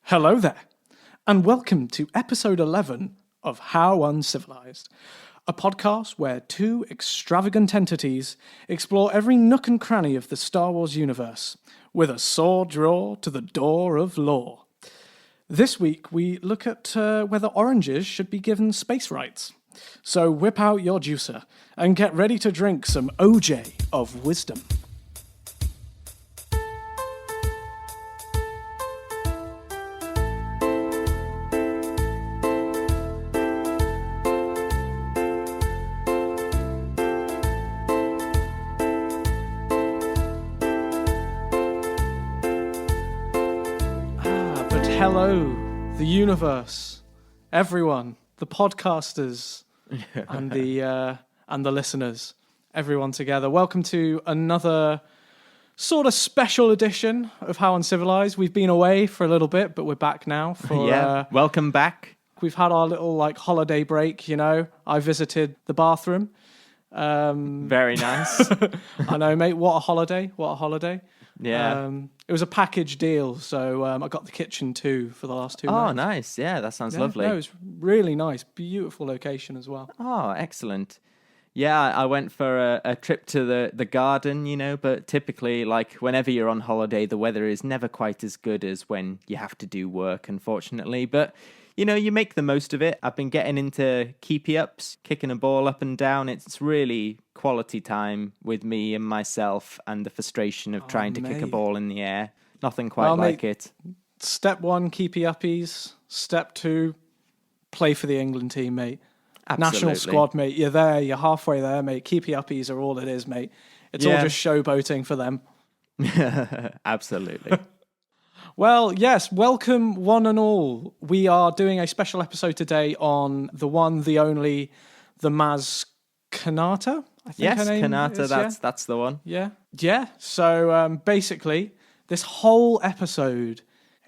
Hello there, and welcome to episode 11 of How Uncivilized, a podcast where two extravagant entities explore every nook and cranny of the Star Wars universe, with a sword draw to the door of lore. This week we look at whether oranges should be given space rights. So whip out your juicer and get ready to drink some OJ of wisdom. Hello, the universe, everyone, the podcasters, and the listeners, everyone together. Welcome to another sort of special edition of How Uncivilized. We've been away for a little bit, but we're back now. Welcome back. We've had our little holiday break. You know, I visited the bathroom. Very nice. I know, mate. What a holiday! What a holiday! Yeah. It was a package deal, so I got the kitchen too for the last 2 nights. Oh, nice. Yeah, that sounds lovely. No, it was really nice. Beautiful location as well. Oh, excellent. Yeah, I went for a trip to the garden, but typically, whenever you're on holiday, the weather is never quite as good as when you have to do work, unfortunately. But, you make the most of it. I've been getting into keepy-ups, kicking a ball up and down. It's really quality time with me and myself and the frustration of trying to kick a ball in the air. Nothing quite like it. Step 1, keepy-uppies. Step 2, play for the England team, mate. Absolutely. National squad, mate. You're there. You're halfway there, mate. Keepy-uppies are all it is, mate. It's all just showboating for them. Absolutely. Well, yes, welcome one and all. We are doing a special episode today on the one, the only, the Maz Kanata. I think her name Kanata, is, that's the one. Yeah. So basically, this whole episode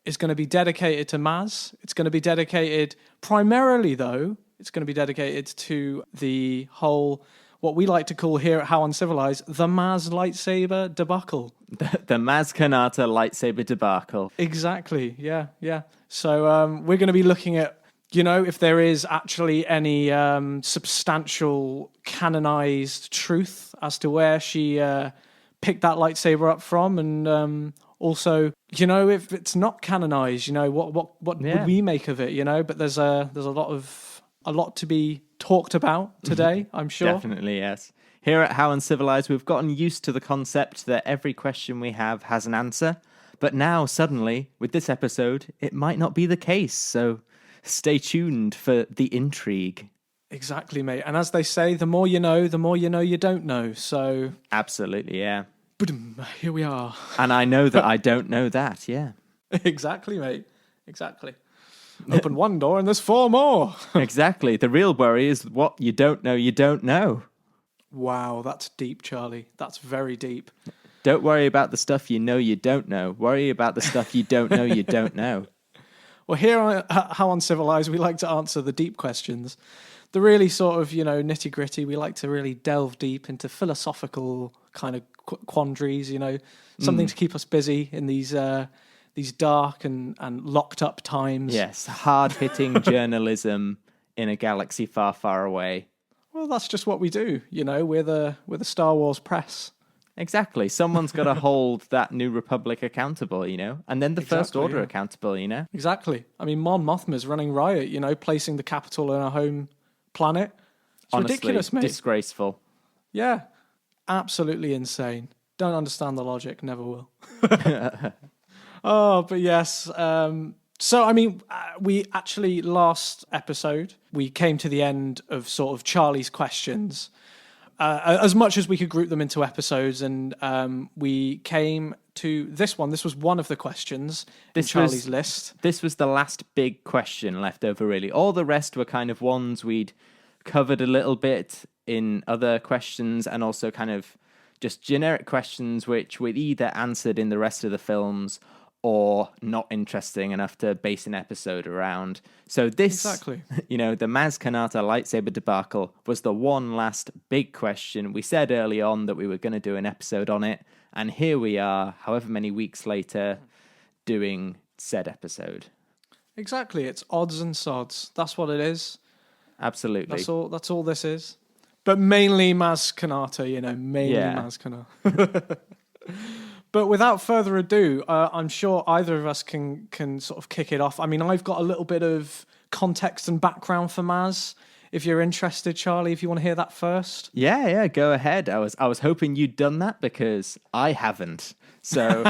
is going to be dedicated to Maz. It's going to be dedicated primarily, though, it's going to be dedicated to the whole, what we like to call here at How Uncivilized, the Maz Lightsaber Debacle. The Maz Kanata Lightsaber Debacle. Exactly, yeah. So we're going to be looking at, if there is actually any substantial canonized truth as to where she picked that lightsaber up from, and also, if it's not canonized, what would we make of it, But there's a lot to be talked about today, I'm sure. Definitely, yes. Here at How Uncivilized, we've gotten used to the concept that every question we have has an answer. But now, suddenly, with this episode, it might not be the case. So stay tuned for the intrigue. Exactly, mate. And as they say, the more you know you don't know. So absolutely, yeah. Here we are. And I know that I don't know that, yeah. Exactly, mate. Exactly. Open one door and there's 4 more. Exactly. The real worry is what you don't know. Wow, that's deep, Charlie. That's very deep. Don't worry about the stuff you don't know. Worry about the stuff you don't know. Well, here on How Uncivilized, we like to answer the deep questions. The really sort of, nitty-gritty. We like to really delve deep into philosophical kind of quandaries, something to keep us busy in these dark and locked up times. Yes, hard-hitting journalism in a galaxy far, far away. Well, that's just what we do, We're the Star Wars press. Exactly. Someone's got to hold that New Republic accountable, and then the First Order accountable, Exactly. I mean, Mon Mothma's running riot, placing the capital on our home planet. It's honestly ridiculous, mate. Disgraceful. Yeah, absolutely insane. Don't understand the logic, never will. Oh, but yes. So, I mean, we actually, last episode, we came to the end of sort of Charlie's questions, as much as we could group them into episodes, and we came to this one. This was one of the questions in Charlie's list. This was the last big question left over, really. All the rest were kind of ones we'd covered a little bit in other questions, and also kind of just generic questions which we'd either answered in the rest of the films or not interesting enough to base an episode around. So this, exactly. The Maz Kanata lightsaber debacle was the one last big question. We said early on that we were going to do an episode on it, and here we are, however many weeks later, doing said episode. Exactly. It's odds and sods. That's what it is. Absolutely. That's all this is. But mainly Maz Kanata, mainly Yeah. Maz Kanata. But without further ado, I'm sure either of us can sort of kick it off. I mean, I've got a little bit of context and background for Maz. If you're interested, Charlie, if you want to hear that first. Yeah, go ahead. I was hoping you'd done that because I haven't. So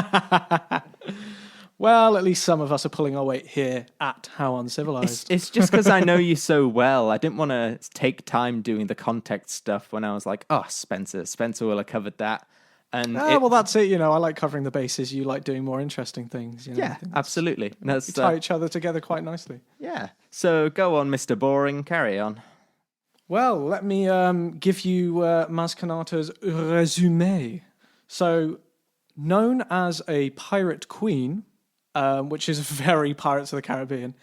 Well, at least some of us are pulling our weight here at How Uncivilized. it's just because I know you so well. I didn't want to take time doing the context stuff when I was like, oh, Spencer will have covered that. And well, that's it. I like covering the bases. You like doing more interesting things. Yeah, absolutely. We tie each other together quite nicely. Yeah. So go on, Mr. Boring. Carry on. Well, let me give you Maz Kanata's resume. So, known as a pirate queen, which is very Pirates of the Caribbean,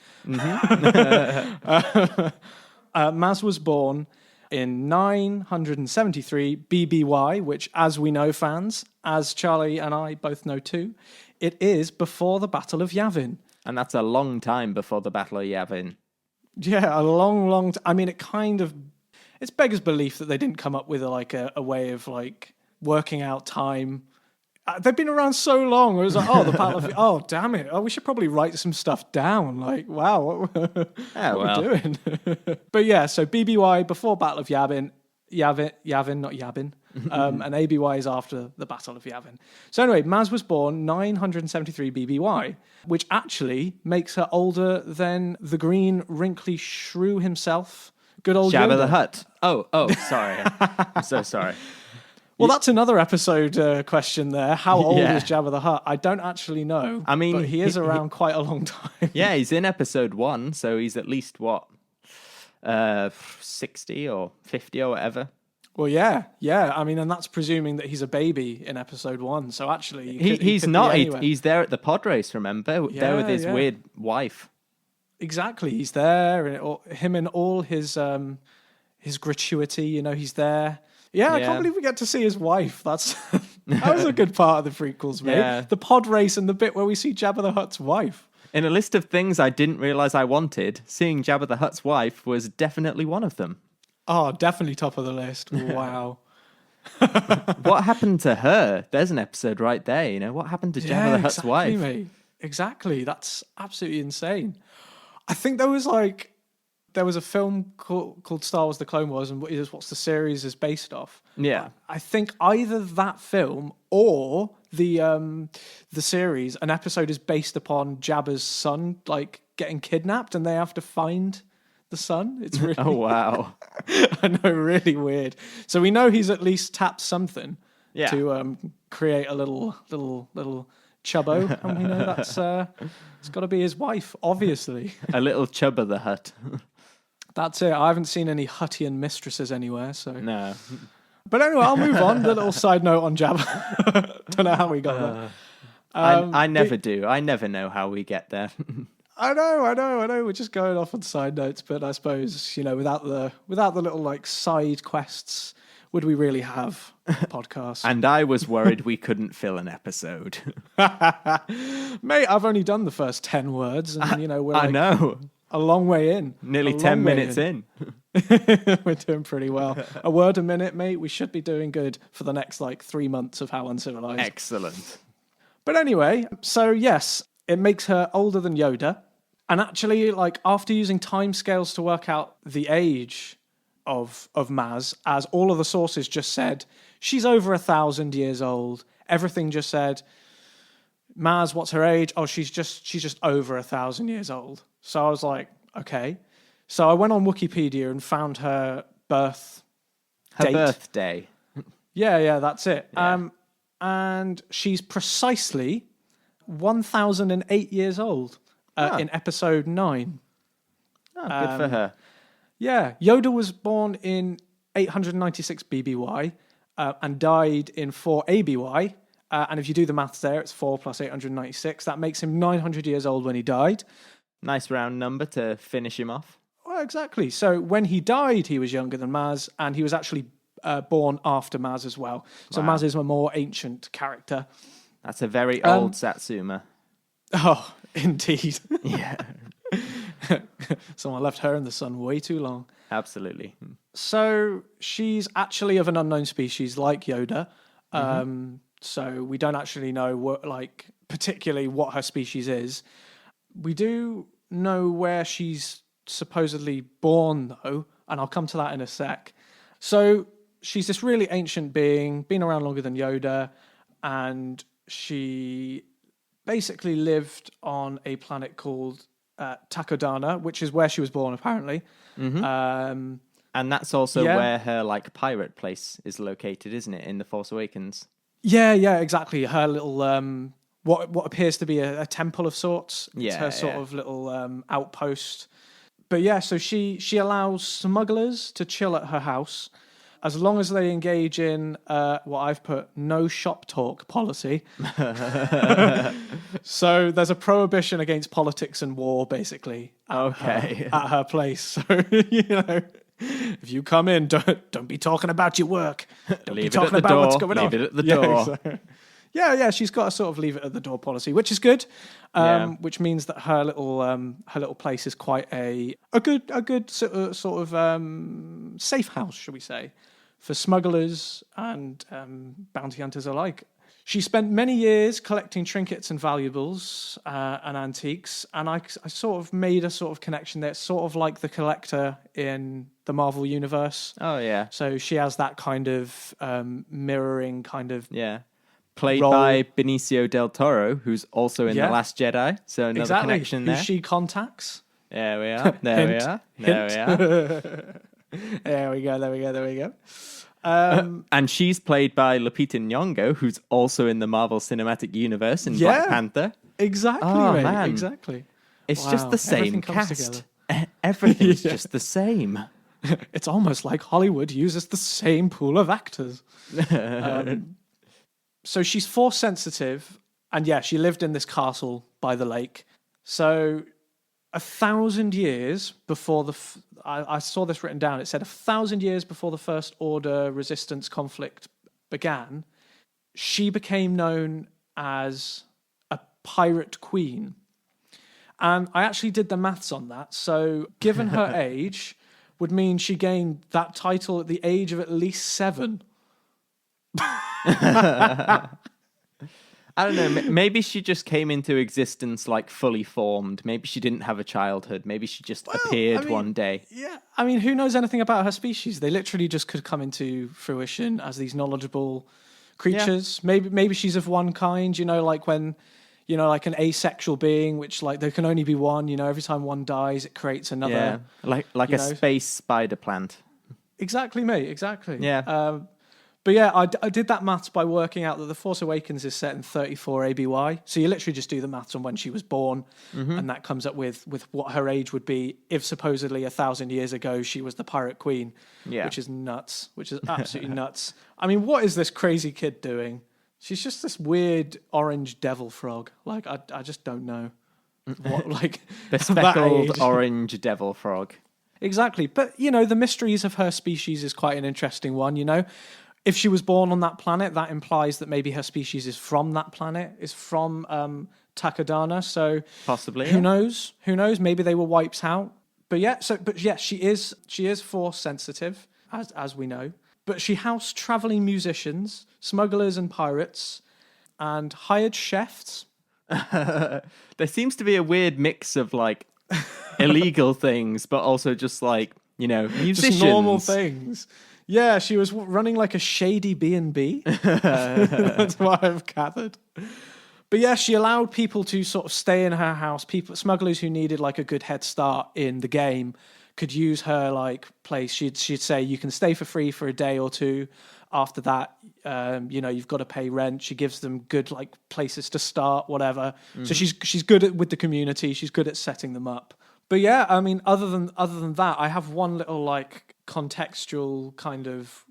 Maz was born in 973 BBY, which, as we know, fans, as Charlie and I both know too, it is before the Battle of Yavin. And that's a long time before the Battle of Yavin. Yeah, a long I mean, it's beggars belief that they didn't come up with a way of working out time. They've been around so long. It was like, the Battle of... Oh, damn it. Oh, we should probably write some stuff down. Wow, what are we doing? But yeah, so BBY, before Battle of Yavin, not Yavin, and ABY is after the Battle of Yavin. So anyway, Maz was born 973 BBY, which actually makes her older than the green, wrinkly shrew himself, good old Jabba Yoda. the Hutt. Oh, sorry. I'm so sorry. Well, that's another episode question there. How old is Jabba the Hutt? I don't actually know. I mean, but he is around quite a long time. Yeah, he's in episode 1, so he's at least, 60 or 50 or whatever? Well, yeah. I mean, and that's presuming that he's a baby in episode 1. So actually, he's not. He's there at the pod race, remember? Yeah, there with his weird wife. Exactly. He's there, and him and all his gratuity, he's there. Yeah, I can't believe we get to see his wife. That was a good part of the prequels, mate. Yeah. The pod race and the bit where we see Jabba the Hutt's wife. In a list of things I didn't realize I wanted, seeing Jabba the Hutt's wife was definitely one of them. Oh, definitely top of the list. Wow. What happened to her? There's an episode right there, What happened to Jabba the Hutt's wife? Mate. Exactly. That's absolutely insane. I think there was a film called Star Wars: The Clone Wars, and what's the series is based off. Yeah, I think either that film or the series, an episode is based upon Jabba's son getting kidnapped, and they have to find the son. It's really oh wow, I know, really weird. So we know he's at least tapped something to create a little chubbo, and we know that's it's got to be his wife, obviously. A little Chubba the Hutt. That's it. I haven't seen any Huttian mistresses anywhere, so no. But anyway, I'll move on. The little side note on Jabba. Don't know how we got there. I never do. I never know how we get there. I know. We're just going off on side notes, but I suppose without the little side quests, would we really have a podcast? And I was worried we couldn't fill an episode. Mate, I've only done the first 10 words, and we're I know. A long way in. Nearly 10 minutes in. We're doing pretty well. A word a minute, mate. We should be doing good for the next 3 months of How Uncivilized. Excellent. But anyway, so yes, it makes her older than Yoda. And actually, after using timescales to work out the age of Maz, as all of the sources just said, she's over 1,000 years old. Everything just said, Maz, what's her age? Oh, she's just over 1,000 years old. So I was like, okay. So I went on Wikipedia and found her birth date. Birthday. Yeah, that's it. Yeah. And she's precisely 1,008 years old in episode 9. Oh, good for her. Yeah, Yoda was born in 896 BBY and died in 4 ABY. And if you do the maths there, it's 4 plus 896. That makes him 900 years old when he died. Nice round number to finish him off. Well, exactly. So when he died, he was younger than Maz, and he was actually born after Maz as well. So wow. Maz is a more ancient character. That's a very old Satsuma. Oh, indeed. Yeah. Someone left her in the sun way too long. Absolutely. So she's actually of an unknown species, like Yoda. So we don't actually know particularly what her species is. We do know where she's supposedly born, though, and I'll come to that in a sec. So she's this really ancient being, been around longer than Yoda, and she basically lived on a planet called Takodana, which is where she was born, apparently. And that's also where her pirate place is located, isn't it? In The Force Awakens. Yeah, exactly. Her little what appears to be a temple of sorts. It's her sort of little outpost. But yeah, so she allows smugglers to chill at her house as long as they engage in what I've put no shop talk policy. So there's a prohibition against politics and war, basically. At her place. So if you come in, don't be talking about your work. Don't be talking about what's going on. Leave it at the door. Yeah, she's got a sort of leave it at the door policy, which is good. Which means that her little place is quite a good sort of safe house, shall we say, for smugglers and bounty hunters alike. She spent many years collecting trinkets and valuables and antiques, and I sort of made a sort of connection there. It's sort of like the Collector in the Marvel Universe. Oh, yeah. So she has that kind of mirroring kind of... Yeah. Played by Benicio del Toro, who's also in The Last Jedi. So another connection there. Who she contacts. There we are. There we are. There we go. And she's played by Lupita Nyong'o, who's also in the Marvel Cinematic Universe in Black Panther. Exactly, mate. Man. Exactly. It's just the same cast. Everything's just the same. It's almost like Hollywood uses the same pool of actors. So she's force sensitive, and she lived in this castle by the lake. So 1,000 years before I saw this written down. It said 1,000 years before the First Order resistance conflict began, she became known as a pirate queen. And I actually did the maths on that. So given her age, would mean she gained that title at the age of at least 7. I don't know. Maybe she just came into existence fully formed. Maybe she didn't have a childhood. Maybe she just appeared one day. Yeah, I mean, who knows anything about her species? They literally just could come into fruition as these knowledgeable creatures. Yeah. Maybe she's of one kind. Like when, like an asexual being, which there can only be one. Every time one dies, it creates another. Yeah, like a space spider plant. Exactly, mate. Exactly. Yeah. But yeah, I did that maths by working out that The Force Awakens is set in 34 ABY. So you literally just do the maths on when she was born, and that comes up with what her age would be if supposedly 1,000 years ago she was the Pirate Queen, which is nuts, which is absolutely nuts. I mean, what is this crazy kid doing? She's just this weird orange devil frog. I just don't know. What, the speckled orange devil frog. Exactly. But, the mysteries of her species is quite an interesting one, If she was born on that planet, that implies that maybe her species is from that planet, is from Takodana. So possibly, who knows? Who knows? Maybe they were wiped out. But she is force sensitive, as we know. But she housed traveling musicians, smugglers, and pirates, and hired chefs. There seems to be a weird mix of illegal things, but also just musicians, just normal things. Yeah, she was running a shady B&B. That's what I've gathered. But yeah, she allowed people to sort of stay in her house. Smugglers who needed a good head start in the game could use her place. She'd say you can stay for free for a day or two. After that, you've got to pay rent. She gives them good places to start, whatever. Mm-hmm. So she's good with the community. She's good at setting them up. But yeah, I mean, other than that, I have one little contextual kind of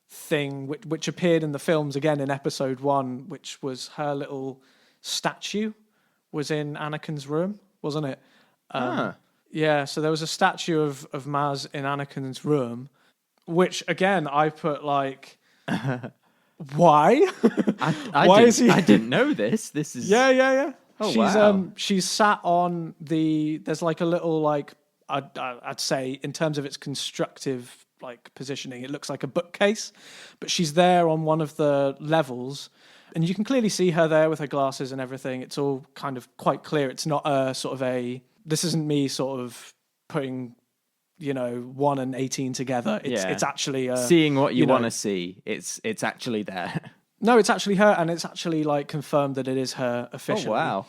thing which appeared in the films again in episode 1, which was her little statue was in Anakin's room, wasn't it? Yeah, so there was a statue of Maz in Anakin's room, which again I put why? I didn't know this. This is yeah. Oh, wow. She's sat on there's a little I'd say in terms of its constructive like positioning, it looks like a bookcase, but she's there on one of the levels, and you can clearly see her there with her glasses and everything. It's all kind of quite clear. It's not a sort of this isn't me sort of putting 1 and 18 together. It's actually seeing what you want to see. It's actually there. No, it's actually her, and it's actually like confirmed that it is her officially. Oh wow.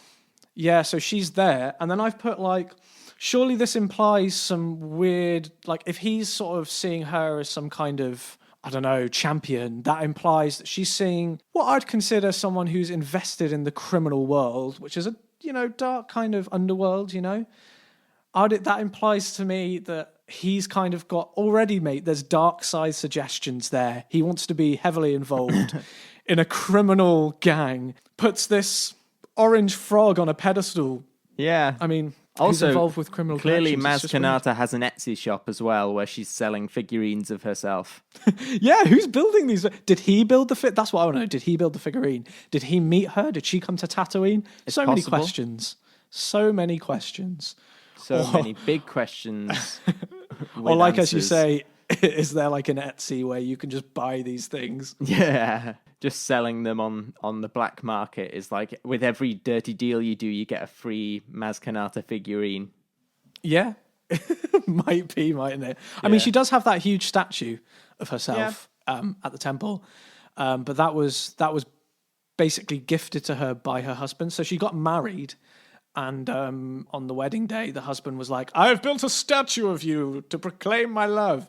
Yeah, so she's there, and then I've put like, surely this implies some weird, like if he's sort of seeing her as some kind of, I don't know, champion, that implies that she's seeing what I'd consider someone who's invested in the criminal world, which is a dark kind of underworld. That implies to me that he's kind of got already, mate, there's dark side suggestions there. He wants to be heavily involved in a criminal gang, puts this orange frog on a pedestal. Yeah. I mean, also, who's involved with criminal clearly connections? Maz Kanata has an Etsy shop as well where she's selling figurines of herself. Yeah, who's building these? Did he build the fit? That's what I want to know. Did he build the figurine? Did he meet her? Did she come to Tatooine? Many questions. So many questions. So many big questions. Or like, as you say, is there like an Etsy where you can just buy these things? Yeah. Just selling them on the black market is like, with every dirty deal you do, you get a free Maz Kanata figurine. Yeah. Might be, mightn't it? I mean, she does have that huge statue of herself at the temple. But that was basically gifted to her by her husband. So she got married. And on the wedding day, the husband was like, "I've built a statue of you to proclaim my love."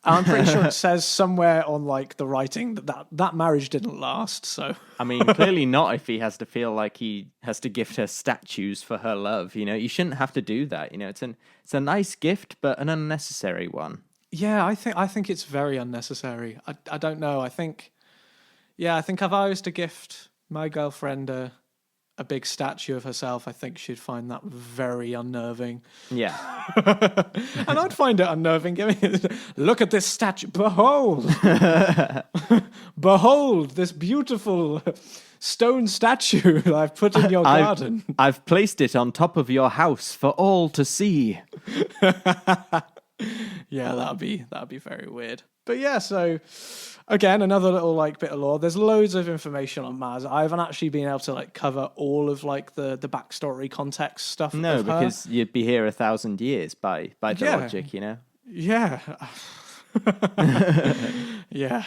And I'm pretty sure it says somewhere on like the writing that marriage didn't last. So I mean, clearly not if he has to feel like he has to gift her statues for her love. You shouldn't have to do that. It's a nice gift, but an unnecessary one. Yeah, I think it's very unnecessary. I don't know. I think if I was to gift my girlfriend a big statue of herself, I think she'd find that very unnerving. Yeah. And I'd find it unnerving. Look at this statue. Behold. Behold this beautiful stone statue that I've put in your garden. I've placed it on top of your house for all to see. Yeah, that'd be very weird. But yeah, so again, another little like bit of lore. There's loads of information on Maz. I haven't actually been able to like cover all of like the backstory context stuff. No, because you'd be here 1,000 years by the logic, Yeah. Yeah.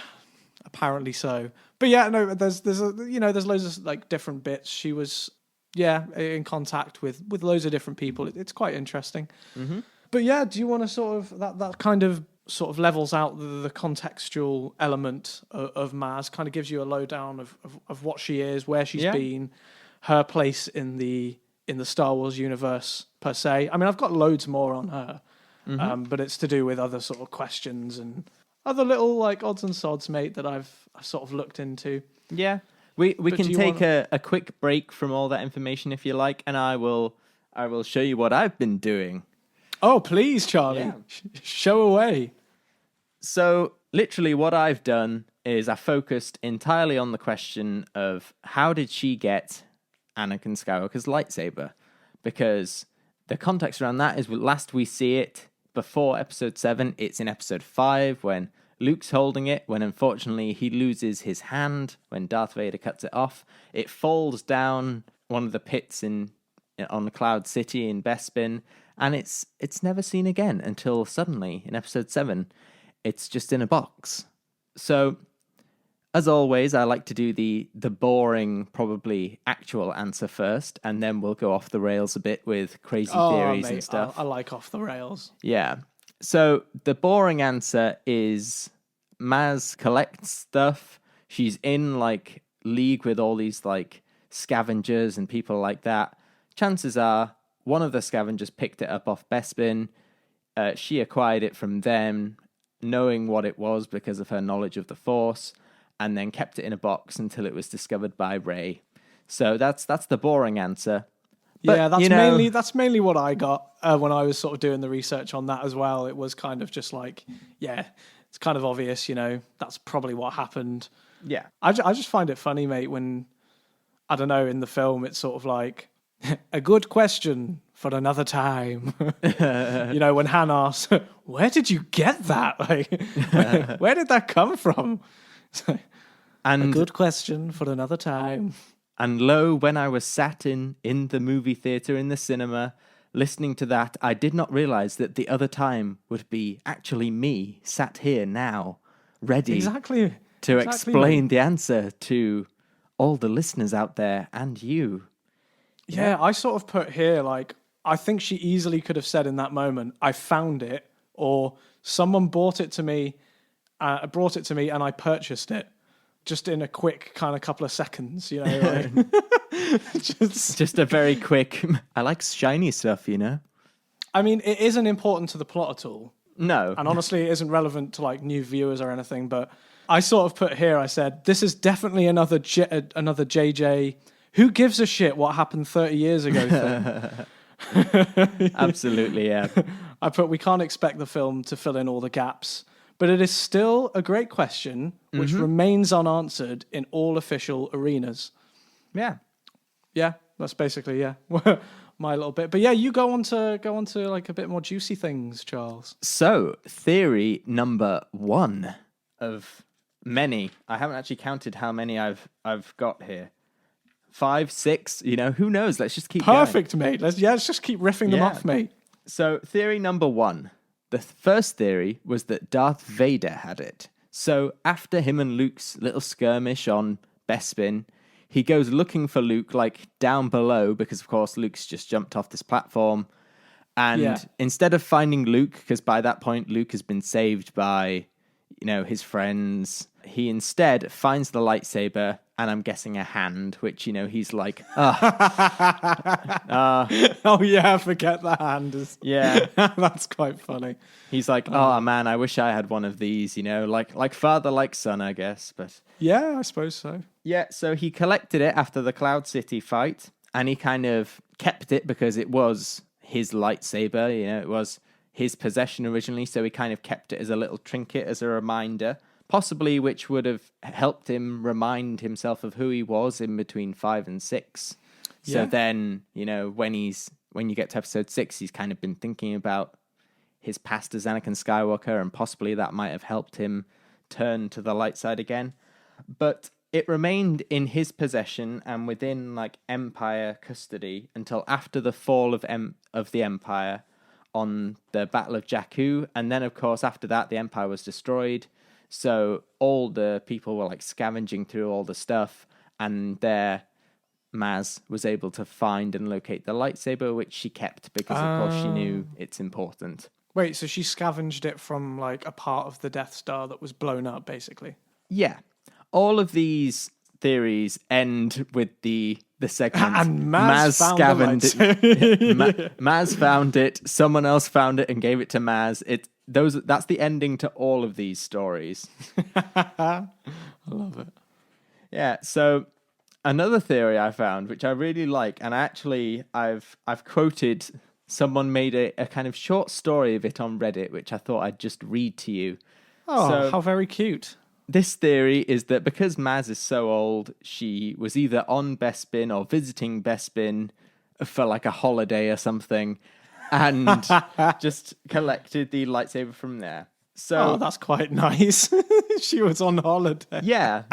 Apparently so. But yeah, no, there's loads of like different bits. She was in contact with loads of different people. It's quite interesting. Mm-hmm. But yeah, do you want to sort of that kind of sort of levels out the contextual element of Maz, kind of gives you a lowdown of what she is, where she's been, her place in the Star Wars universe per se. I mean, I've got loads more on her, but it's to do with other sort of questions and other little like odds and sods, mate, that I've sort of looked into. Yeah, we can take a quick break from all that information if you like, and I will show you what I've been doing. Oh, please, Charlie. Yeah. Show away. So, literally what I've done is I focused entirely on the question of how did she get Anakin Skywalker's lightsaber? Because the context around that is last we see it before Episode 7, it's in Episode 5 when Luke's holding it, when unfortunately he loses his hand, when Darth Vader cuts it off. It falls down one of the pits on the Cloud City in Bespin, and it's never seen again until suddenly in Episode 7, it's just in a box. So, as always, I like to do the boring, probably actual answer first, and then we'll go off the rails a bit with crazy theories and stuff. I like off the rails. Yeah. So, the boring answer is Maz collects stuff. She's in, like, league with all these, like, scavengers and people like that. Chances are one of the scavengers picked it up off Bespin. She acquired it from them, knowing what it was because of her knowledge of the Force, and then kept it in a box until it was discovered by Rey. So that's the boring answer. But, yeah, that's mainly what I got when I was sort of doing the research on that as well. It was kind of just like, it's kind of obvious, that's probably what happened. Yeah. I just find it funny, mate, when, I don't know, in the film, it's sort of like, a good question for another time. When Han asks, where did you get that? Like, where did that come from? A good question for another time. And lo, when I was sat in the movie theatre in the cinema, listening to that, I did not realise that the other time would be actually me, sat here now, ready to explain the answer to all the listeners out there and you. Yeah, I sort of put here, like, I think she easily could have said in that moment, I found it, or someone brought it to me and I purchased it. Just in a quick kind of couple of seconds, like just a very quick. I like shiny stuff, I mean, it isn't important to the plot at all. No, and honestly, it isn't relevant to like new viewers or anything. But I sort of put here. I said this is definitely another JJ. Who gives a shit what happened 30 years ago? Absolutely, yeah. I put we can't expect the film to fill in all the gaps. But it is still a great question, which remains unanswered in all official arenas. Yeah. Yeah, that's basically, my little bit. But yeah, you go on to like a bit more juicy things, Charles. So, theory number 1 of many. I haven't actually counted how many I've got here. 5, 6, who knows? Let's just keep Perfect, going. mate. Let's just keep riffing them off, mate. So, theory number 1. The first theory was that Darth Vader had it. So after him and Luke's little skirmish on Bespin, he goes looking for Luke, like, down below, because, of course, Luke's just jumped off this platform. And instead of finding Luke, because by that point Luke has been saved by, his friends, he instead finds the lightsaber, and I'm guessing a hand, which, he's like, oh yeah, forget the hand. Yeah. That's quite funny. He's like, oh man, I wish I had one of these, like father, like son, I guess. But yeah, I suppose so. Yeah, so he collected it after the Cloud City fight, and he kind of kept it because it was his lightsaber, it was his possession originally, so he kind of kept it as a little trinket, as a reminder. Possibly which would have helped him remind himself of who he was in between 5 and 6. So then, when you get to episode 6, he's kind of been thinking about his past as Anakin Skywalker, and possibly that might have helped him turn to the light side again. But it remained in his possession and within like Empire custody until after the fall of the Empire on the Battle of Jakku, and then of course after that the Empire was destroyed. So all the people were like scavenging through all the stuff, and there Maz was able to find and locate the lightsaber, which she kept because of course she knew it's important. Wait, so she scavenged it from like a part of the Death Star that was blown up, basically? Yeah. All of these theories end with the segment. And Maz found it. Maz found it. Someone else found it and gave it to Maz. That's the ending to all of these stories. I love it. Yeah. So another theory I found, which I really like, and I've quoted. Someone made a kind of short story of it on Reddit, which I thought I'd just read to you. Oh, so, how very cute. This theory is that because Maz is so old, she was either on Bespin or visiting Bespin for like a holiday or something, and just collected the lightsaber from there. So that's quite nice. She was on holiday. Yeah.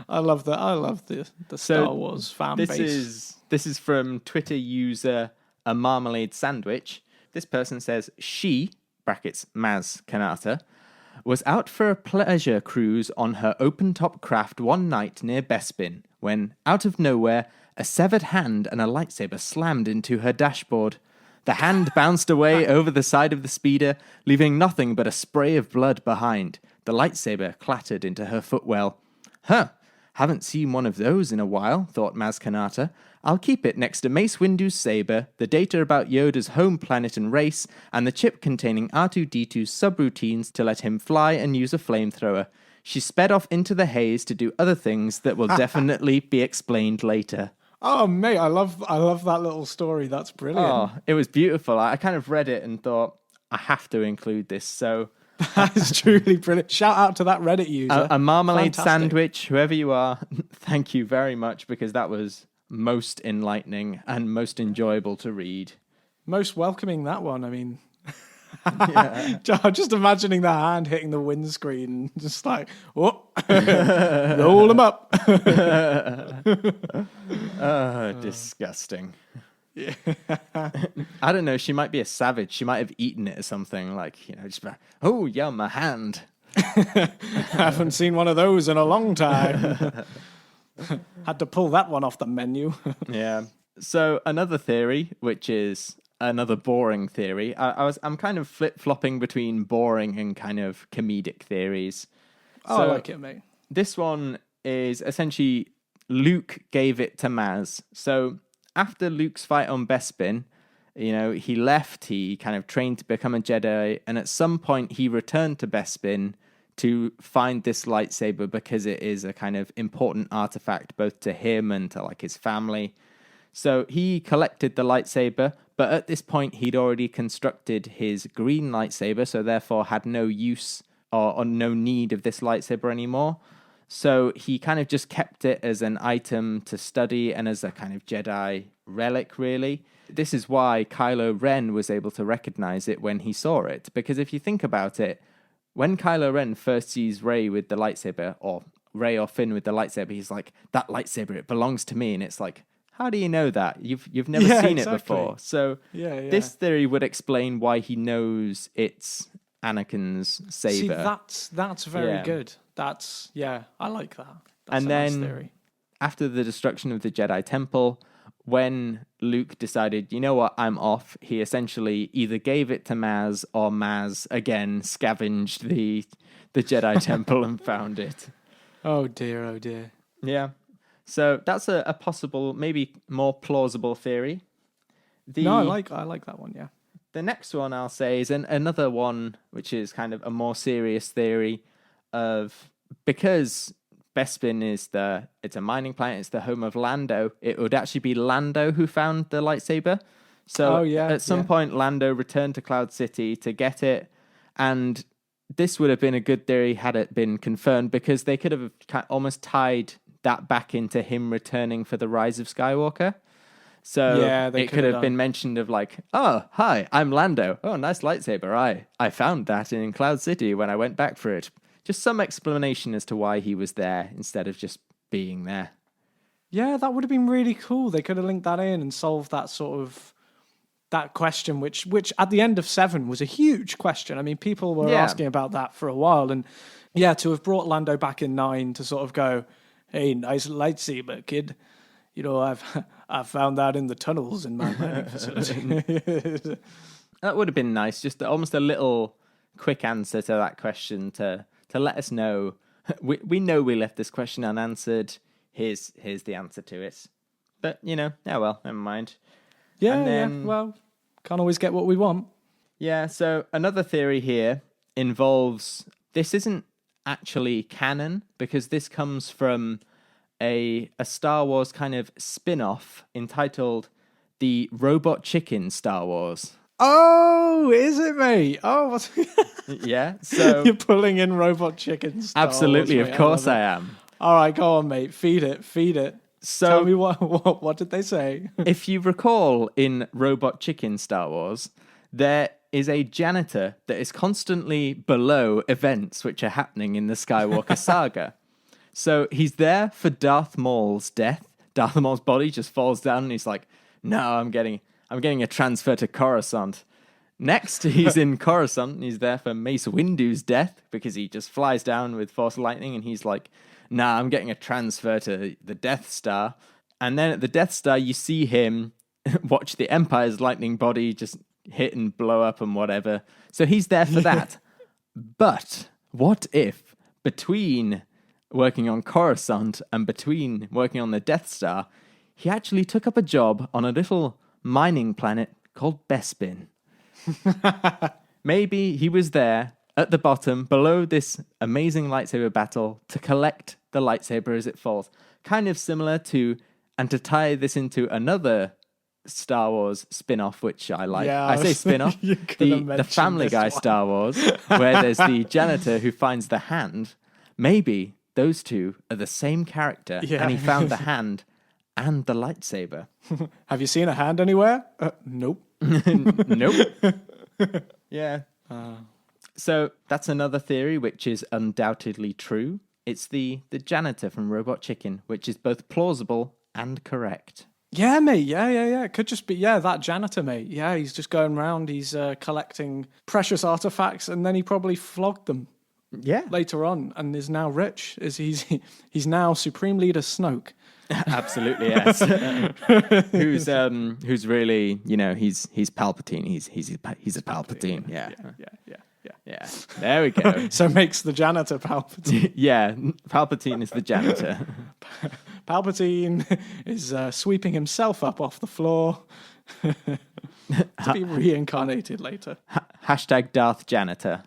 I love that. I love the Star Wars fan base. This is from Twitter user A Marmalade Sandwich. This person says, she, brackets Maz Kanata, was out for a pleasure cruise on her open-top craft one night near Bespin, when, out of nowhere, a severed hand and a lightsaber slammed into her dashboard. The hand bounced away over the side of the speeder, leaving nothing but a spray of blood behind. The lightsaber clattered into her footwell. Huh, haven't seen one of those in a while, thought Maz Kanata. I'll keep it next to Mace Windu's saber, the data about Yoda's home planet and race, and the chip containing R2-D2's subroutines to let him fly and use a flamethrower. She sped off into the haze to do other things that will definitely be explained later. Oh, mate, I love that little story. That's brilliant. Oh, it was beautiful. I kind of read it and thought, I have to include this. So that is truly brilliant. Shout out to that Reddit user. A marmalade sandwich, whoever you are, thank you very much, because that was most enlightening and most enjoyable to read. Most welcoming, that one. I mean, Yeah. just imagining the hand hitting the windscreen, just like, oh, roll them up. Disgusting. Yeah. I don't know. She might be a savage. She might have eaten it or something. Like, just like, oh, yum, a hand. I haven't seen one of those in a long time. Had to pull that one off the menu. Yeah. So another theory, which is another boring theory. I'm kind of flip-flopping between boring and kind of comedic theories. Oh, So I like it, mate. this one is essentially Luke gave it to Maz. So after Luke's fight on Bespin, he left, he kind of trained to become a Jedi, and at some point he returned to Bespin to find this lightsaber because it is a kind of important artifact both to him and to like his family. So he collected the lightsaber, but at this point he'd already constructed his green lightsaber, so therefore had no use or no need of this lightsaber anymore. So he kind of just kept it as an item to study and as a kind of Jedi relic, really. This is why Kylo Ren was able to recognize it when he saw it, because if you think about it, when Kylo Ren first sees Rey with the lightsaber, or Rey or Finn with the lightsaber, he's like, that lightsaber, it belongs to me. And it's like, how do you know that? You've never seen it before. So this theory would explain why he knows it's Anakin's saber. See, that's very good. I like that. That's and a then nice theory. After the destruction of the Jedi Temple, when Luke decided, you know what, I'm off, he essentially either gave it to Maz or Maz again scavenged the Jedi Temple and found it. Oh dear. Yeah. So that's a possible, maybe more plausible theory. No, I like that one, yeah. The next one I'll say is another one, which is kind of a more serious theory of, because Bespin it's a mining planet, it's the home of Lando, it would actually be Lando who found the lightsaber. So at some point, Lando returned to Cloud City to get it, and this would have been a good theory had it been confirmed, because they could have almost tied that back into him returning for the Rise of Skywalker. So it could have been mentioned of like, oh, hi, I'm Lando. Oh, nice lightsaber. I found that in Cloud City when I went back for it. Just some explanation as to why he was there instead of just being there. Yeah, that would have been really cool. They could have linked that in and solved that sort of that question, which at the end of 7 was a huge question. I mean, people were asking about that for a while, and to have brought Lando back in 9 to sort of go, hey, nice lightsaber, kid. I've found that in the tunnels in my mining facility. That would have been nice. Just almost a little quick answer to that question to let us know. We know we left this question unanswered. Here's the answer to it. But, well, never mind. Well, can't always get what we want. Yeah, so another theory here involves, this isn't actually canon, because this comes from a Star Wars kind of spin-off entitled The Robot Chicken Star Wars. Oh, is it, mate? Oh, yeah. So you're pulling in Robot Chicken Star absolutely, Wars, mate. Of course I am. All right, go on, mate. Feed it. So tell me what did they say? If you recall, in Robot Chicken Star Wars, there is a janitor that is constantly below events which are happening in the Skywalker saga. So he's there for Darth Maul's death. Darth Maul's body just falls down and he's like, no, I'm getting a transfer to Coruscant. Next, he's in Coruscant and he's there for Mace Windu's death because he just flies down with Force Lightning and he's like, nah, I'm getting a transfer to the Death Star. And then at the Death Star, you see him watch the Empire's lightning body just hit and blow up and whatever. So he's there for that. But what if between working on Coruscant and between working on the Death Star, he actually took up a job on a little mining planet called Bespin? Maybe he was there at the bottom, below this amazing lightsaber battle, to collect the lightsaber as it falls. Kind of similar to, and to tie this into another Star Wars spin-off, which I like. Yeah, I say spin-off, the Family Guy Star Wars, where there's the janitor who finds the hand. Maybe those two are the same character, and he found the hand and the lightsaber. Have you seen a hand anywhere? Nope. Nope. Yeah. So that's another theory which is undoubtedly true. It's the janitor from Robot Chicken, which is both plausible and correct. Yeah, mate. Yeah. It could just be, that janitor, mate. Yeah, he's just going around. He's collecting precious artifacts, and then he probably flogged them. Yeah. Later on, and is now rich. He's now Supreme Leader Snoke. Absolutely, yes. Who's really, he's Palpatine. He's a Palpatine. Yeah. There we go. So makes the janitor Palpatine. Yeah, Palpatine is the janitor. Palpatine is sweeping himself up off the floor to be reincarnated later. Hashtag Darth Janitor.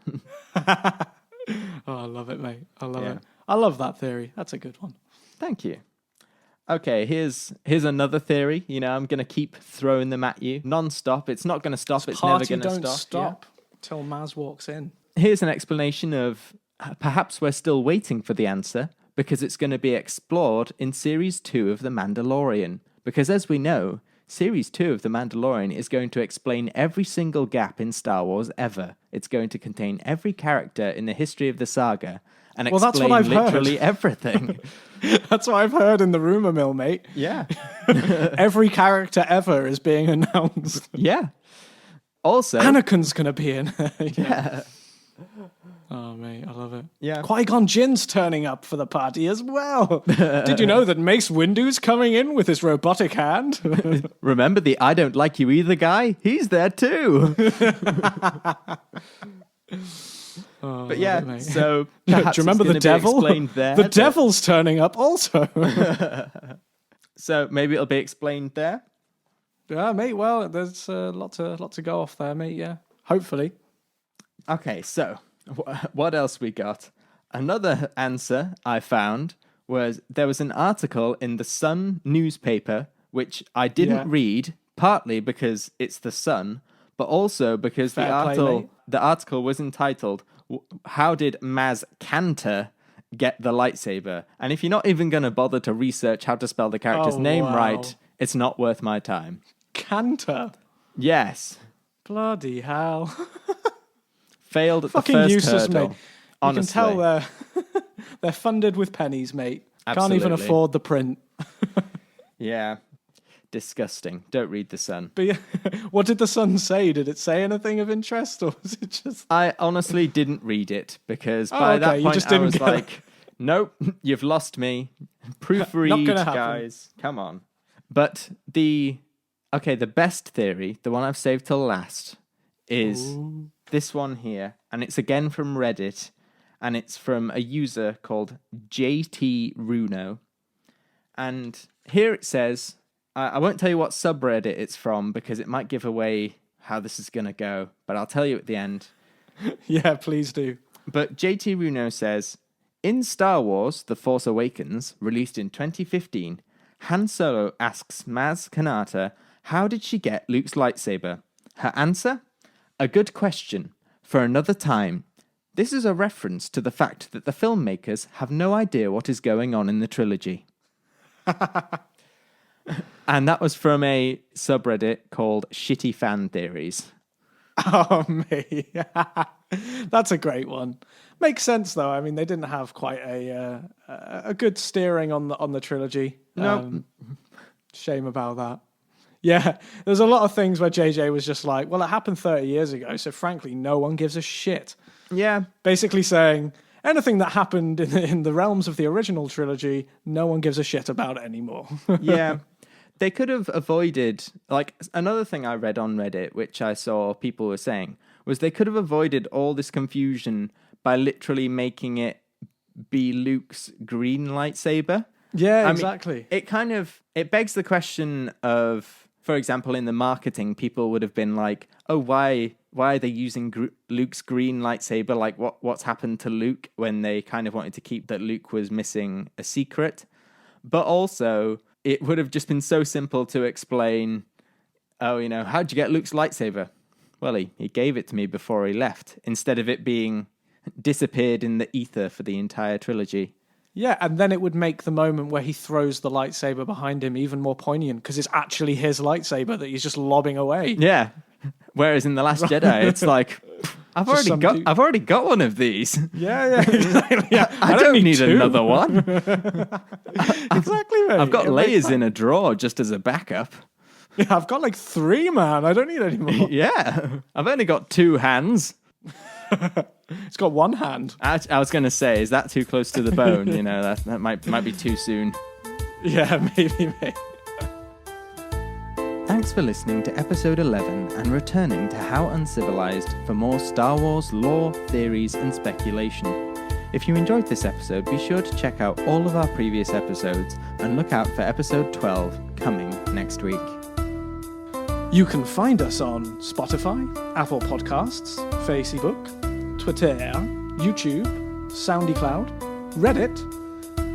Oh, I love it, mate. I love it. I love that theory. That's a good one. Thank you. Okay, here's another theory. I'm going to keep throwing them at you non-stop. It's not going to stop. It's never going to stop. Don't stop till Maz walks in. Here's an explanation of perhaps we're still waiting for the answer because it's going to be explored in Series 2 of The Mandalorian. Because as we know, Series 2 of The Mandalorian is going to explain every single gap in Star Wars ever. It's going to contain every character in the history of the saga and explain that's what I've literally heard. Everything. That's what I've heard in the rumor mill, mate. Yeah. Every character ever is being announced. Yeah. Also, Anakin's going to be in. Yeah. Oh, mate, I love it. Yeah. Qui-Gon Jinn's turning up for the party as well. Did you know that Mace Windu's coming in with his robotic hand? Remember the I don't like you either guy? He's there too. But yeah, so Do you perhaps remember it's the gonna be devil? explained there, The devil's turning up also. So maybe it'll be explained there. Yeah, mate. Well, there's a lot to go off there, mate. Yeah, hopefully. Okay, so what else we got? Another answer I found was there was an article in the Sun newspaper, which I didn't read, partly because it's the Sun, but also because the article was entitled, How Did Maz Kanata Get the Lightsaber? And if you're not even going to bother to research how to spell the character's name right, it's not worth my time. Kanata? Yes. Bloody hell. Failed at Fucking the first useless, hurdle. mate. Honestly. You can tell they're funded with pennies, mate. Absolutely. Can't even afford the print. Yeah. Disgusting. Don't read the Sun. But yeah, what did the Sun say? Did it say anything of interest, or was it just... I honestly didn't read it because by that point I was like, nope, you've lost me. Proofread, guys. Come on. But the best theory, the one I've saved till last, is this one here. And it's again from Reddit. And it's from a user called JT Runo. And here it says... I won't tell you what subreddit it's from because it might give away how this is going to go, but I'll tell you at the end. Yeah, please do. But JT Runo says, in Star Wars The Force Awakens, released in 2015, Han Solo asks Maz Kanata, how did she get Luke's lightsaber? Her answer? A good question. For another time. This is a reference to the fact that the filmmakers have no idea what is going on in the trilogy. And that was from a subreddit called Shitty Fan Theories. Oh, mate. That's a great one. Makes sense, though. I mean, they didn't have quite a good steering on the trilogy. No. Shame about that. Yeah, there's a lot of things where JJ was just like, well, it happened 30 years ago, so frankly, no one gives a shit. Yeah. Basically saying, anything that happened in the realms of the original trilogy, no one gives a shit about it anymore. Yeah. They could have avoided, like, another thing I read on Reddit, which I saw people were saying, was they could have avoided all this confusion by literally making it be Luke's green lightsaber. Yeah, exactly. It begs the question of, for example, in the marketing, people would have been like, oh, why are they using Luke's green lightsaber? Like, what's happened to Luke, when they kind of wanted to keep that Luke was missing a secret. But also... it would have just been so simple to explain, how'd you get Luke's lightsaber? Well, he gave it to me before he left, instead of it being disappeared in the ether for the entire trilogy. Yeah, and then it would make the moment where he throws the lightsaber behind him even more poignant, because it's actually his lightsaber that he's just lobbing away. Yeah. Whereas in The Last Jedi, it's like, I've already got one of these. Yeah, exactly. Yeah. I don't need another one. Exactly, mate. I've got layers in a drawer just as a backup. Yeah, I've got like 3, man. I don't need any more. Yeah, I've only got 2 hands. It's got 1 hand. I was going to say, is that too close to the bone? You know, that might be too soon. Yeah, maybe, mate. Thanks for listening to episode 11 and returning to How Uncivilized for more Star Wars lore, theories, and speculation. If you enjoyed this episode, be sure to check out all of our previous episodes and look out for episode 12 coming next week. You can find us on Spotify, Apple Podcasts, Facebook, Twitter, YouTube, SoundCloud, Reddit,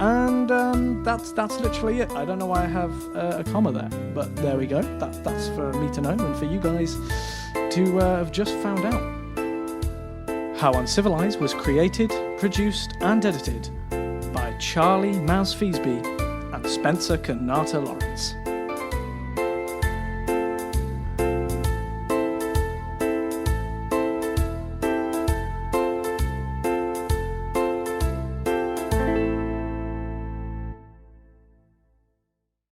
and that's literally it. I don't know why I have a comma there, but there we go. That's for me to know and for you guys to have just found out. How Uncivilized was created, produced, and edited by Charlie Maz Feasby and Spencer Kanata Lawrence.